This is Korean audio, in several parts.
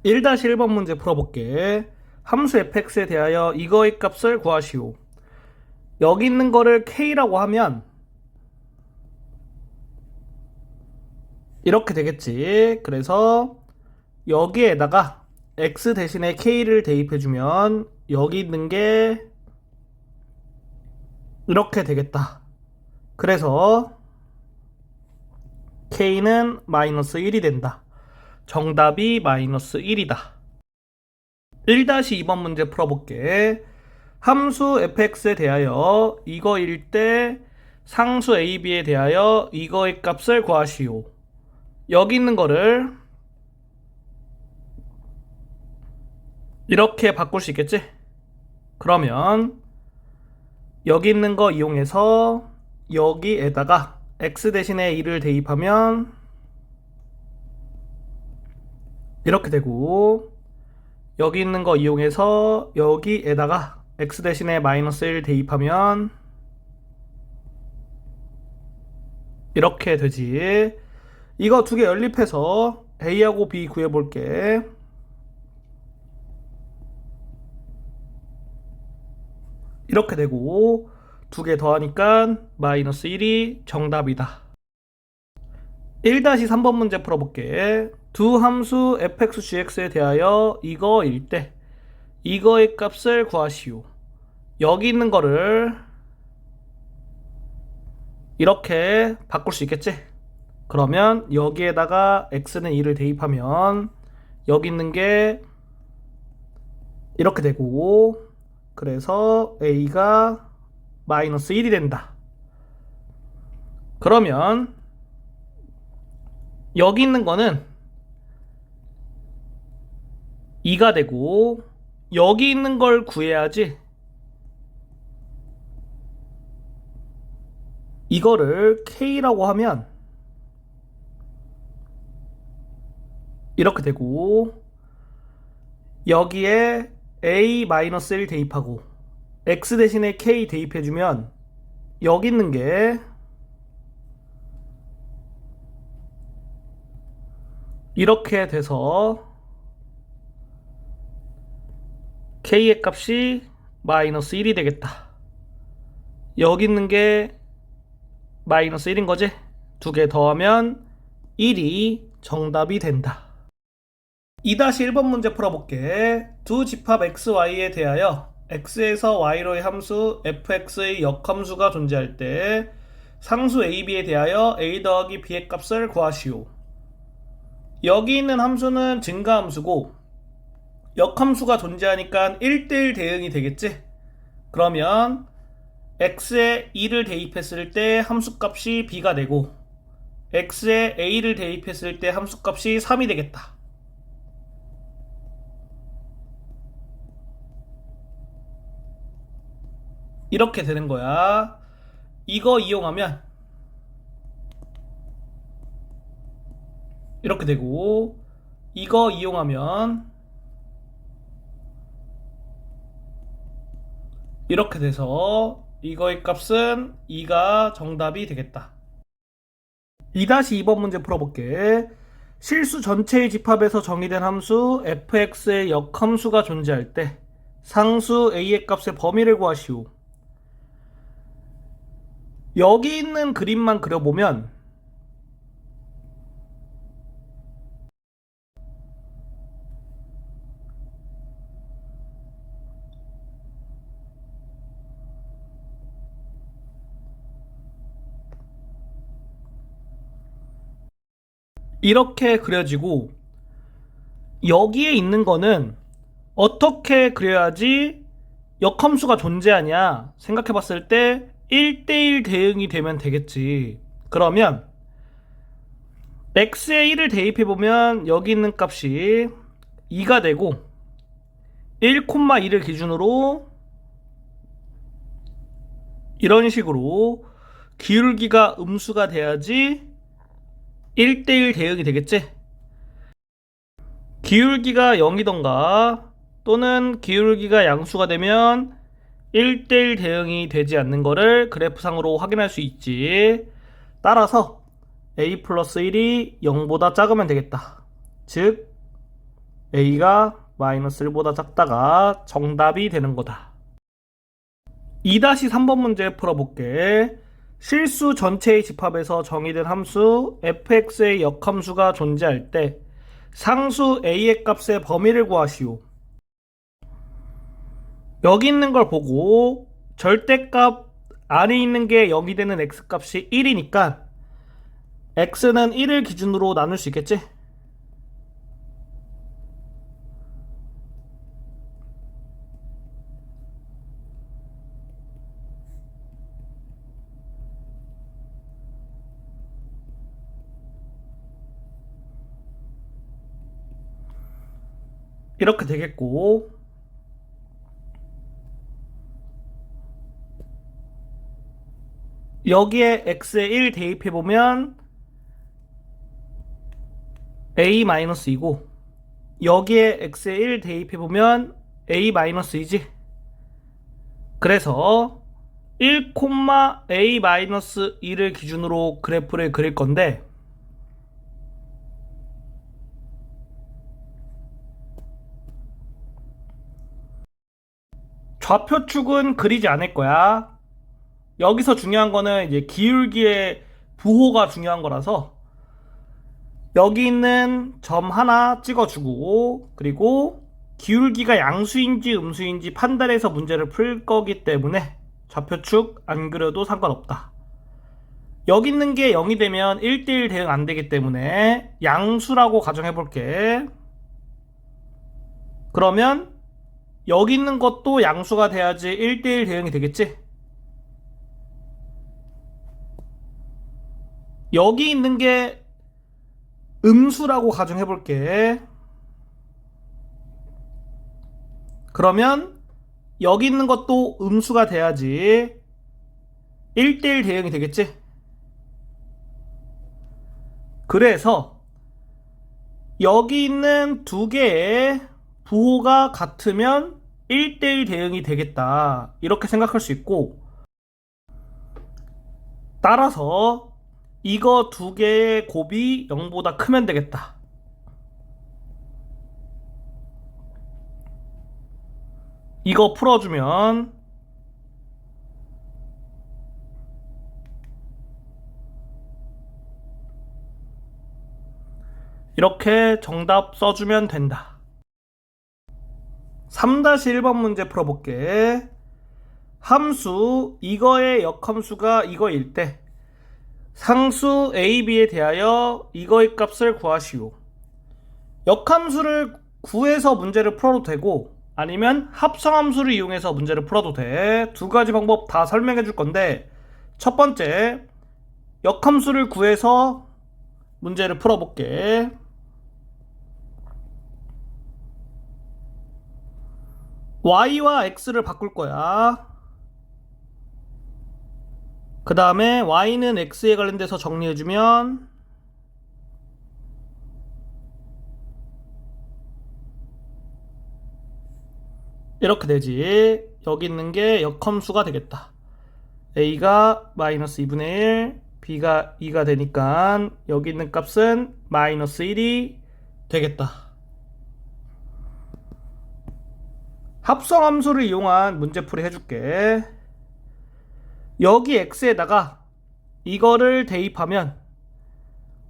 1-1번 문제 풀어볼게. 함수 fx에 대하여 이거의 값을 구하시오. 여기 있는 거를 k라고 하면 이렇게 되겠지. 그래서 여기에다가 x 대신에 k를 대입해주면 여기 있는 게 이렇게 되겠다. 그래서 k는 -1이 된다. 정답이 -1이다. 1-2번 문제 풀어볼게. 함수 fx에 대하여 이거일 때 상수 ab에 대하여 이거의 값을 구하시오. 여기 있는 거를 이렇게 바꿀 수 있겠지? 그러면 여기 있는 거 이용해서 여기에다가 x 대신에 2를 대입하면 이렇게 되고, 여기 있는 거 이용해서 여기에다가 x 대신에 -1 대입하면 이렇게 되지. 이거 두 개 연립해서 a하고 b 구해볼게. 이렇게 되고 두 개 더하니까 -1이 정답이다. 1-3번 문제 풀어볼게. 두 함수 fx, gx에 대하여 이거일 때 이거의 값을 구하시오. 여기 있는 거를 이렇게 바꿀 수 있겠지? 그러면 여기에다가 x는 2를 대입하면 여기 있는 게 이렇게 되고, 그래서 a가 -1이 된다. 그러면 여기 있는 거는 2가 되고, 여기 있는 걸 구해야지. 이거를 k라고 하면 이렇게 되고, 여기에 a-1 대입하고 x 대신에 k 대입해주면 여기 있는 게 이렇게 돼서 k의 값이 -1이 되겠다. 여기 있는 게 -1인 거지? 두 개 더하면 1이 정답이 된다. 2-1번 문제 풀어볼게. 두 집합 xy에 대하여 x에서 y로의 함수 fx의 역함수가 존재할 때 상수 ab에 대하여 a 더하기 b의 값을 구하시오. 여기 있는 함수는 증가함수고 역함수가 존재하니까 1대1 대응이 되겠지? 그러면 x에 2를 대입했을 때 함수값이 b가 되고, x에 a를 대입했을 때 함수값이 3이 되겠다. 이렇게 되는 거야. 이거 이용하면 이렇게 되고, 이거 이용하면 이렇게 돼서 이거의 값은 2가 정답이 되겠다. 2-2번 문제 풀어볼게. 실수 전체의 집합에서 정의된 함수 fx의 역함수가 존재할 때 상수 a의 값의 범위를 구하시오. 여기 있는 그림만 그려보면 이렇게 그려지고, 여기에 있는 거는 어떻게 그려야지 역함수가 존재하냐 생각해 봤을 때 1대1 대응이 되면 되겠지. 그러면 x에 1을 대입해 보면 여기 있는 값이 2가 되고, 1,2를 기준으로 이런 식으로 기울기가 음수가 돼야지 1대1 대응이 되겠지? 기울기가 0이던가 또는 기울기가 양수가 되면 1대1 대응이 되지 않는 거를 그래프상으로 확인할 수 있지. 따라서 a 플러스 1이 0보다 작으면 되겠다. 즉 a가 마이너스 1보다 작다가 정답이 되는 거다. 2-3번 문제 풀어볼게. 실수 전체의 집합에서 정의된 함수 fx의 역함수가 존재할 때 상수 a의 값의 범위를 구하시오. 여기 있는 걸 보고 절대값 안에 있는 게 0이 되는 x값이 1이니까 x는 1을 기준으로 나눌 수 있겠지? 이렇게 되겠고, 여기에 x에 1 대입해보면 a-2고 여기에 x에 1 대입해보면 a-2지. 그래서 1, a-2를 기준으로 그래프를 그릴 건데, 좌표축은 그리지 않을 거야. 여기서 중요한 거는 이제 기울기의 부호가 중요한 거라서 여기 있는 점 하나 찍어주고, 그리고 기울기가 양수인지 음수인지 판단해서 문제를 풀 거기 때문에 좌표축 안 그려도 상관없다. 여기 있는 게 0이 되면 1대1 대응 안 되기 때문에 양수라고 가정해 볼게. 그러면 여기 있는 것도 양수가 돼야지 1대1 대응이 되겠지? 여기 있는 게 음수라고 가정해 볼게. 그러면 여기 있는 것도 음수가 돼야지 1대1 대응이 되겠지? 그래서 여기 있는 두 개의 부호가 같으면 1대1 대응이 되겠다. 이렇게 생각할 수 있고, 따라서 이거 두 개의 곱이 0보다 크면 되겠다. 이거 풀어주면 이렇게 정답 써주면 된다. 3-1번 문제 풀어볼게. 함수 이거의 역함수가 이거일 때 상수 a, b에 대하여 이거의 값을 구하시오. 역함수를 구해서 문제를 풀어도 되고 아니면 합성함수를 이용해서 문제를 풀어도 돼. 두 가지 방법 다 설명해 줄 건데, 첫 번째 역함수를 구해서 문제를 풀어볼게. y와 x를 바꿀 거야. 그 다음에 y는 x에 관련돼서 정리해주면 이렇게 되지. 여기 있는 게 역함수가 되겠다. a가 마이너스 2분의 1, b가 2가 되니까 여기 있는 값은 마이너스 1이 되겠다. 합성함수를 이용한 문제풀이 해줄게. 여기 x에다가 이거를 대입하면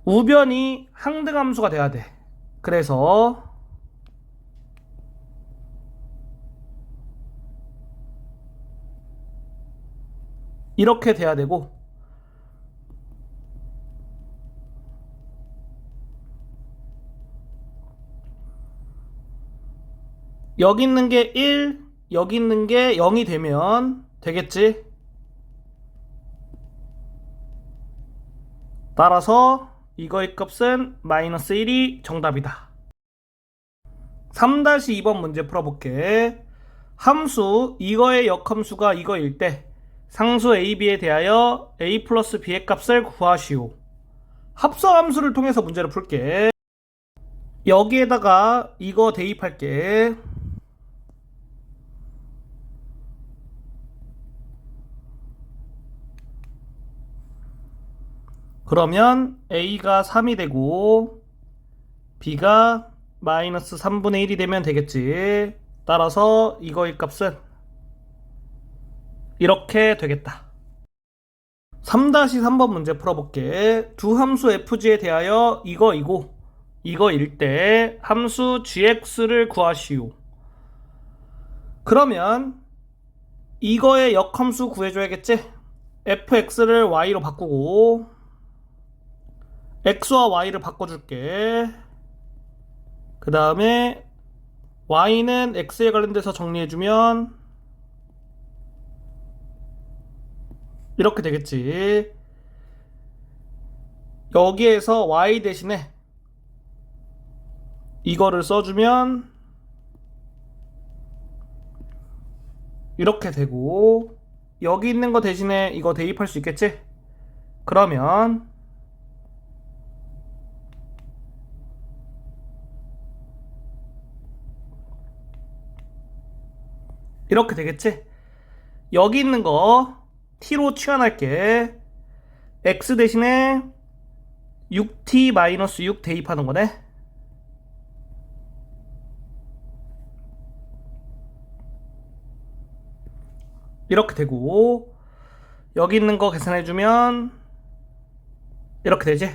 우변이 항등함수가 돼야 돼. 그래서 이렇게 돼야 되고, 여기 있는 게 1, 여기 있는 게 0이 되면 되겠지? 따라서 이거의 값은 마이너스 1이 정답이다. 3-2번 문제 풀어볼게. 함수 이거의 역함수가 이거일 때 상수 a, b에 대하여 a 플러스 b의 값을 구하시오. 합성함수를 통해서 문제를 풀게. 여기에다가 이거 대입할게. 그러면 a가 3이 되고 b가 마이너스 3분의 1이 되면 되겠지. 따라서 이거의 값은 이렇게 되겠다. 3-3번 문제 풀어볼게. 두 함수 fg에 대하여 이거이고 이거일 때 함수 gx를 구하시오. 그러면 이거의 역함수 구해줘야겠지? fx를 y로 바꾸고 x와 y를 바꿔줄게. 그 다음에 y는 x에 관련돼서 정리해주면 이렇게 되겠지. 여기에서 y 대신에 이거를 써주면 이렇게 되고, 여기 있는 거 대신에 이거 대입할 수 있겠지? 그러면 이렇게 되겠지? 여기 있는 거 t로 치환할게. x 대신에 6t-6 대입하는 거네. 이렇게 되고, 여기 있는 거 계산해주면 이렇게 되지?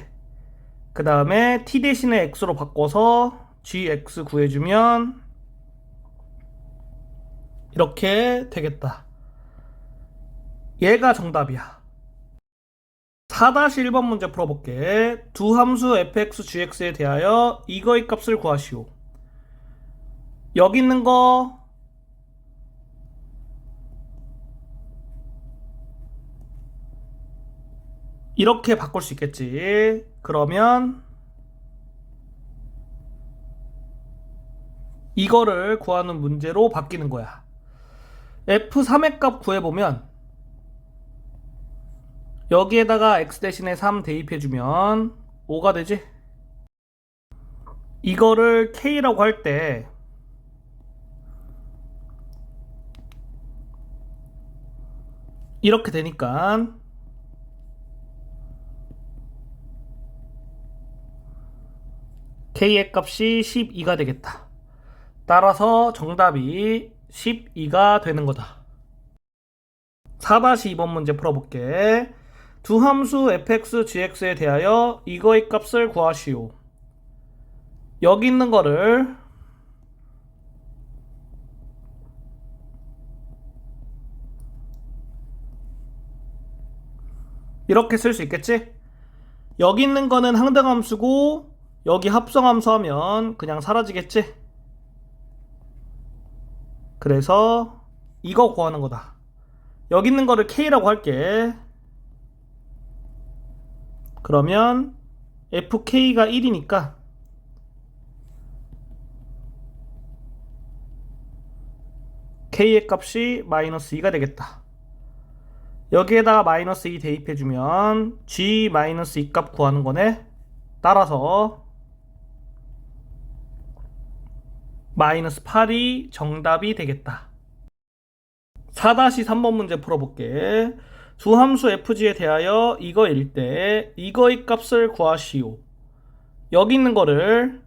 그 다음에 t 대신에 x로 바꿔서 gx 구해주면 이렇게 되겠다. 얘가 정답이야. 4-1번 문제 풀어볼게. 두 함수 fx, gx에 대하여 이거의 값을 구하시오. 여기 있는 거 이렇게 바꿀 수 있겠지. 그러면 이거를 구하는 문제로 바뀌는 거야. f3의 값 구해보면 여기에다가 x 대신에 3 대입해주면 5가 되지. 이거를 k라고 할 때 이렇게 되니까 k의 값이 12가 되겠다. 따라서 정답이 12가 되는 거다. 4-2번 문제 풀어볼게. 두 함수 fx, gx에 대하여 이거의 값을 구하시오. 여기 있는 거를 이렇게 쓸 수 있겠지? 여기 있는 거는 항등함수고 여기 합성함수 하면 그냥 사라지겠지? 그래서 이거 구하는 거다. 여기 있는 거를 k라고 할게. 그러면 fk가 1이니까 k의 값이 마이너스 2가 되겠다. 여기에다가 마이너스 2 대입해주면 g 마이너스 2 값 구하는 거네. 따라서 마이너스 8이 정답이 되겠다. 4-3번 문제 풀어볼게. 두 함수 fg에 대하여 이거일 때 이거의 값을 구하시오. 여기 있는 거를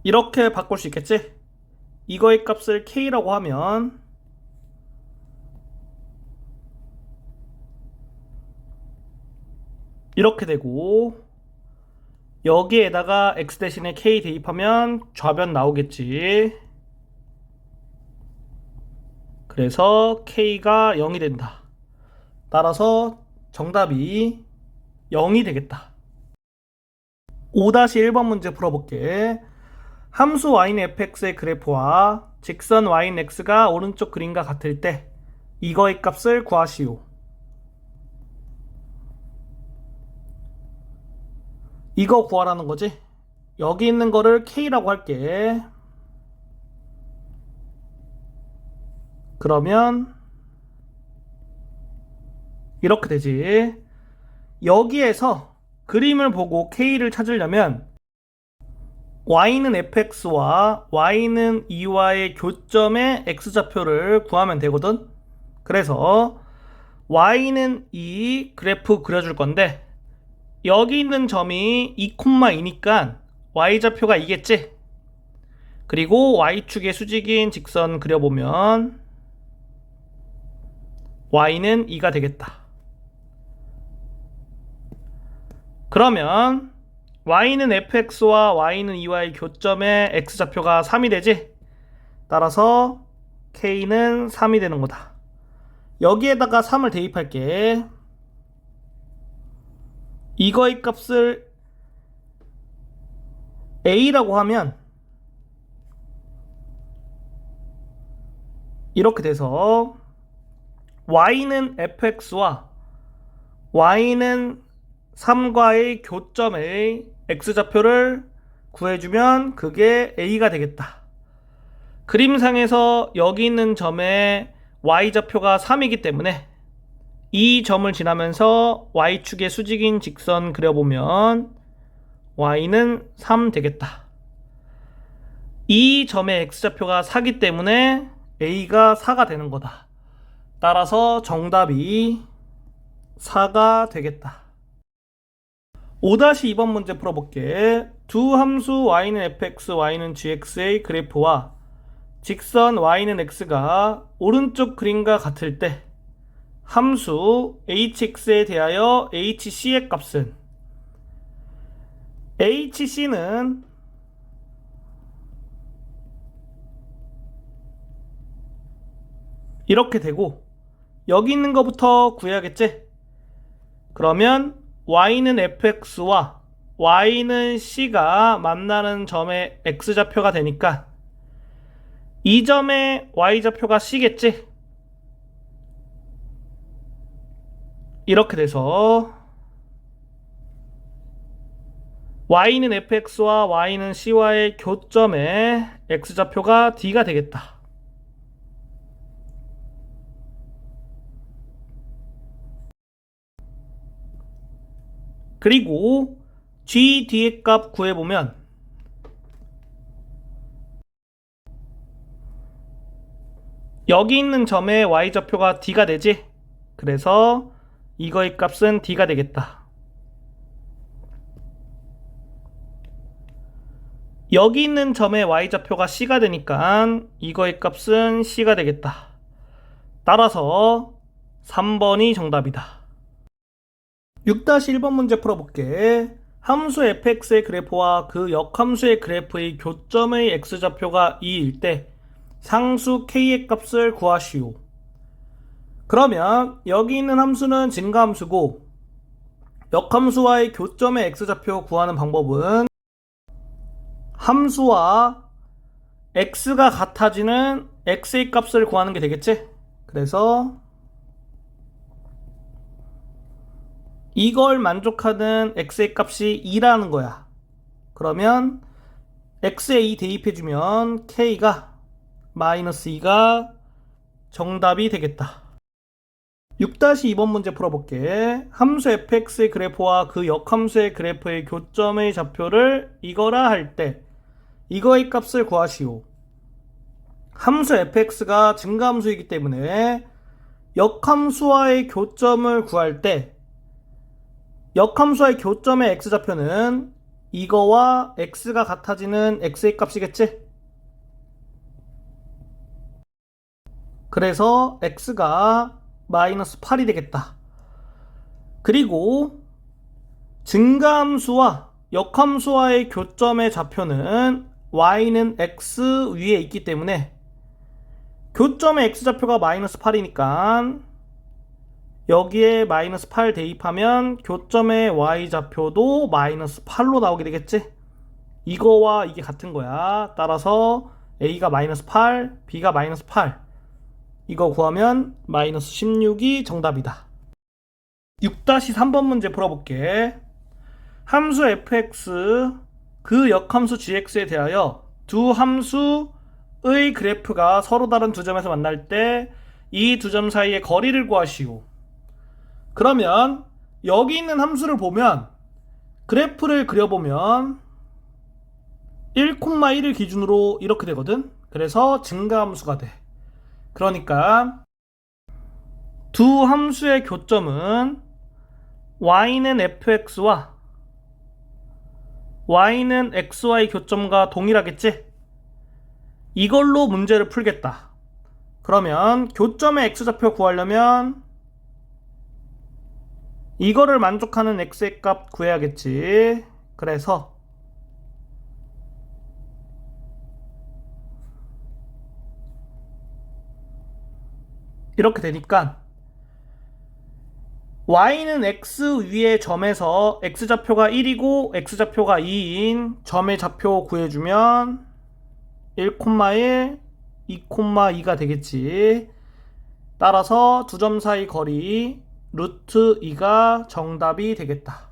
이렇게 바꿀 수 있겠지? 이거의 값을 k라고 하면 이렇게 되고, 여기에다가 x 대신에 k 대입하면 좌변 나오겠지. 그래서 k가 0이 된다. 따라서 정답이 0이 되겠다. 5-1번 문제 풀어볼게. 함수 y는 fx의 그래프와 직선 y는 x가 오른쪽 그림과 같을 때 이거의 값을 구하시오. 이거 구하라는 거지. 여기 있는 거를 k라고 할게. 그러면 이렇게 되지. 여기에서 그림을 보고 k를 찾으려면 y는 fx와 y는 2와의 교점의 x좌표를 구하면 되거든. 그래서 y는 2 그래프 그려줄 건데 여기 있는 점이 2,2니까 y좌표가 2겠지? 그리고 y축의 수직인 직선 그려보면 y는 2가 되겠다. 그러면 y는 fx와 y는 2와의 교점의 x좌표가 3이 되지? 따라서 k는 3이 되는 거다. 여기에다가 3을 대입할게. 이거의 값을 a라고 하면 이렇게 돼서 y는 fx와 y는 3과의 교점의 x좌표를 구해주면 그게 a가 되겠다. 그림상에서 여기 있는 점의 y좌표가 3이기 때문에 이 점을 지나면서 y축의 수직인 직선 그려보면 y는 3 되겠다. 이 점의 x좌표가 4기 때문에 a가 4가 되는 거다. 따라서 정답이 4가 되겠다. 5-2번 문제 풀어볼게. 두 함수 y는 fx, y는 gx의 그래프와 직선 y는 x가 오른쪽 그림과 같을 때 함수 hx에 대하여 hc의 값은 hc는 이렇게 되고 여기 있는 것부터 구해야겠지? 그러면 y는 fx와 y는 c가 만나는 점의 x좌표가 되니까 이 점의 y좌표가 c겠지? 이렇게 돼서 y는 fx와 y는 c와의 교점의 x좌표가 d가 되겠다. 그리고 gd의 값 구해보면 여기 있는 점의 y좌표가 d가 되지? 그래서 이거의 값은 d가 되겠다. 여기 있는 점의 y좌표가 c가 되니까 이거의 값은 c가 되겠다. 따라서 3번이 정답이다. 6-1번 문제 풀어볼게. 함수 fx의 그래프와 그 역함수의 그래프의 교점의 x좌표가 2일 때 상수 k의 값을 구하시오. 그러면 여기 있는 함수는 증가함수고 역함수와의 교점의 x좌표 구하는 방법은 함수와 x가 같아지는 x의 값을 구하는 게 되겠지? 그래서 이걸 만족하는 x의 값이 2라는 거야. 그러면 x에 2 대입해주면 k가 마이너스 2가 정답이 되겠다. 6-2번 문제 풀어볼게. 함수 fx의 그래프와 그 역함수의 그래프의 교점의 좌표를 이거라 할 때 이거의 값을 구하시오. 함수 fx가 증가함수이기 때문에 역함수와의 교점을 구할 때 역함수와의 교점의 x좌표는 이거와 x가 같아지는 x의 값이겠지? 그래서 x가 마이너스 8이 되겠다. 그리고 증가함수와 역함수와의 교점의 좌표는 y는 x 위에 있기 때문에 교점의 x좌표가 마이너스 8이니까 여기에 마이너스 8 대입하면 교점의 y좌표도 마이너스 8로 나오게 되겠지? 이거와 이게 같은 거야. 따라서 a가 마이너스 8, b가 마이너스 8 이거 구하면 마이너스 16이 정답이다. 6-3번 문제 풀어볼게. 함수 fx 그 역함수 gx에 대하여 두 함수의 그래프가 서로 다른 두 점에서 만날 때 이 두 점 사이의 거리를 구하시오. 그러면 여기 있는 함수를 보면 그래프를 그려보면 1,1을 기준으로 이렇게 되거든. 그래서 증가함수가 돼. 그러니까 두 함수의 교점은 y는 fx와 y는 xy 교점과 동일하겠지? 이걸로 문제를 풀겠다. 그러면 교점의 x좌표 구하려면 이거를 만족하는 x의 값 구해야겠지. 그래서 이렇게 되니까 y는 x 위의 점에서 x좌표가 1이고 x좌표가 2인 점의 좌표 구해주면 1,1, 2,2가 되겠지. 따라서 두 점 사이 거리 루트 2가 정답이 되겠다.